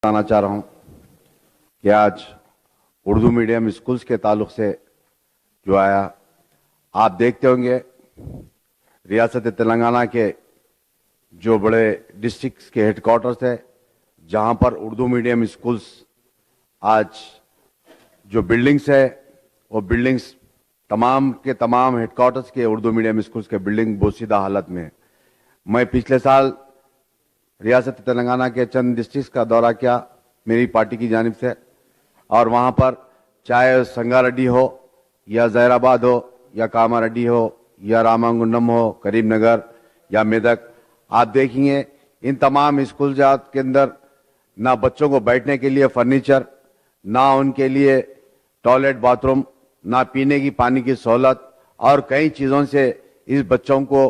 बताना चाह रहा हूं कि आज उर्दू मीडियम स्कूल्स के ताल्लुक से जो आया, आप देखते होंगे रियासत तेलंगाना के जो बड़े डिस्ट्रिक्ट्स के हेडक्वार्टर्स है, जहां पर उर्दू मीडियम स्कूल्स आज जो बिल्डिंग्स है वो बिल्डिंग्स तमाम के तमाम हेडक्वार्टर्स के उर्दू मीडियम स्कूल्स के बिल्डिंग बोसीदा हालत में है। मैं पिछले साल रियासत तेलंगाना के चंद डिस्ट्रिक्ट्स का दौरा किया मेरी पार्टी की जानिब से, और वहां पर चाहे संगारेड्डी हो या जहराबाद हो या कामारेड्डी हो या रामागुंडम हो, करीमनगर या मेदक, आप देखेंगे इन तमाम स्कूल जात के अंदर ना बच्चों को बैठने के लिए फर्नीचर, ना उनके लिए टॉयलेट बाथरूम, ना पीने की पानी की सहूलत, और कई चीजों से इस बच्चों को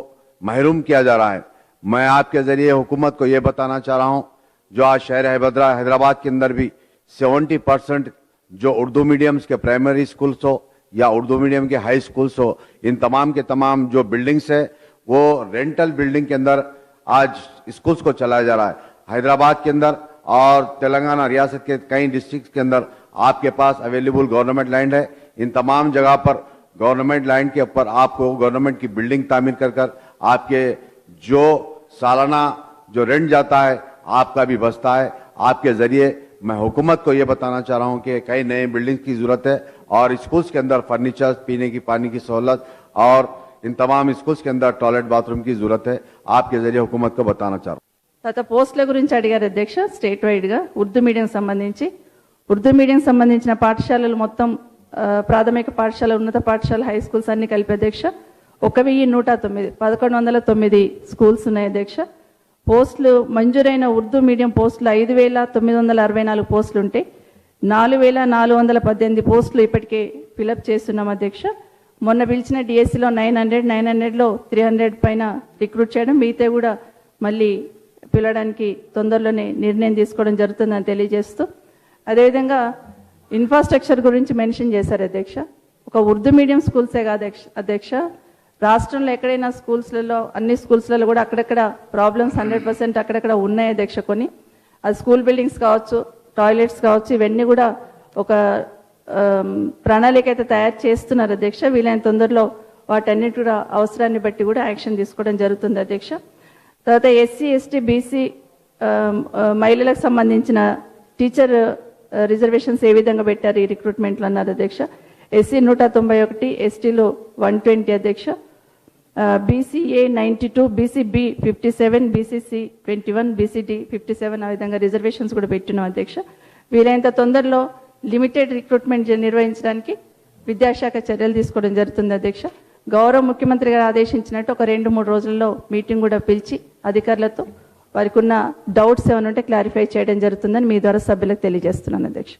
महरूम किया जा रहा है। मैं आपके जरिए हुकूमत को यह बताना चाह रहा हूं, जो आज शहर हैदराबाद के अंदर भी 70% जो उर्दू मीडियम्स के प्राइमरी स्कूल्स हो या उर्दू मीडियम के हाई स्कूल्स हो, इन तमाम के तमाम जो बिल्डिंग्स है वो रेंटल बिल्डिंग के अंदर आज स्कूल्स को चलाया जा रहा है। हैदराबाद के अंदर और तेलंगाना रियासत के कई डिस्ट्रिक्ट के अंदर आपके पास अवेलेबल गवर्नमेंट लैंड है। इन तमाम जगह पर गवर्नमेंट लैंड के ऊपर आपको गवर्नमेंट की बिल्डिंग तामीर कर आपके जो सालाना जो रेंट जाता है आपका भी बचता है। आपके जरिए मैं हुकूमत को यह बताना चाह रहा हूं कि कई नए बिल्डिंग की जरूरत है और स्कूल्स के अंदर फर्नीचर, पीने की पानी की सहूलत और इन तमाम स्कूल्स के अंदर टॉयलेट बाथरूम की जरूरत है। आपके जरिए हुकूमत को बताना चाह रहा हूं। తర్వాత పోస్టుల గురించి అడిగారు అధ్యక్ష. స్టేట్ వైడ్ గా ఉర్దూ మీడియం సంబంధించిన పాఠశాలలు మొత్తం ప్రాథమిక పాఠశాల, ఉన్నత పాఠశాల, హై స్కూల్స్ అన్ని కలిపి అధ్యక్ష 1109 స్కూల్స్ ఉన్నాయి అధ్యక్ష. పోస్టులు మంజూరైన ఉర్దూ మీడియం పోస్టులు 5964 పోస్టులు ఉంటే 4418 పోస్టులు ఇప్పటికే ఫిలప్ చేస్తున్నాం అధ్యక్ష. మొన్న పిలిచిన డిఎస్సిలో 900లో 300 పైన రిక్రూట్ చేయడం, మిగతా కూడా మళ్ళీ పిలవడానికి తొందరలోనే నిర్ణయం తీసుకోవడం జరుగుతుందని తెలియజేస్తూ, అదేవిధంగా ఇన్ఫ్రాస్ట్రక్చర్ గురించి మెన్షన్ చేశారు అధ్యక్ష. ఒక ఉర్దూ మీడియం స్కూల్సే కాదు అధ్యక్ష, రాష్ట్రంలో ఎక్కడైనా స్కూల్స్లలో, అన్ని స్కూల్స్లలో కూడా అక్కడక్కడ ప్రాబ్లమ్స్ 100% అక్కడక్కడ ఉన్నాయి అధ్యక్ష. కొన్ని అది స్కూల్ బిల్డింగ్స్ కావచ్చు, టాయిలెట్స్ కావచ్చు, ఇవన్నీ కూడా ఒక ప్రణాళిక అయితే తయారు చేస్తున్నారు అధ్యక్ష. వీలైన తొందరలో వాటన్నిటి కూడా అవసరాన్ని బట్టి కూడా యాక్షన్ తీసుకోవడం జరుగుతుంది అధ్యక్ష. తర్వాత ఎస్సీ, ఎస్టీ, బీసీ మహిళలకు సంబంధించిన టీచర్ రిజర్వేషన్స్ ఏ విధంగా పెట్టారు ఈ రిక్రూట్మెంట్లో అన్నారు అధ్యక్ష. ఎస్సీ 191, ఎస్టీలో 120 అధ్యక్ష. బీసీఏ 92, బీసీబీ 57, బీసీసీ 21, బీసీడీ 57 ఆ విధంగా రిజర్వేషన్స్ కూడా పెట్టినాం అధ్యక్ష. వీలైనంత తొందరలో లిమిటెడ్ రిక్రూట్మెంట్ నిర్వహించడానికి విద్యాశాఖ చర్యలు తీసుకోవడం జరుగుతుంది అధ్యక్ష. గౌరవ ముఖ్యమంత్రి గారు ఆదేశించినట్టు ఒక 2-3 రోజుల్లో మీటింగ్ కూడా పిలిచి అధికారులతో వారికి ఉన్న డౌట్స్ ఏమైనా ఉంటే క్లారిఫై చేయడం జరుగుతుందని మీ ద్వారా సభ్యులకు తెలియజేస్తున్నాను అధ్యక్ష.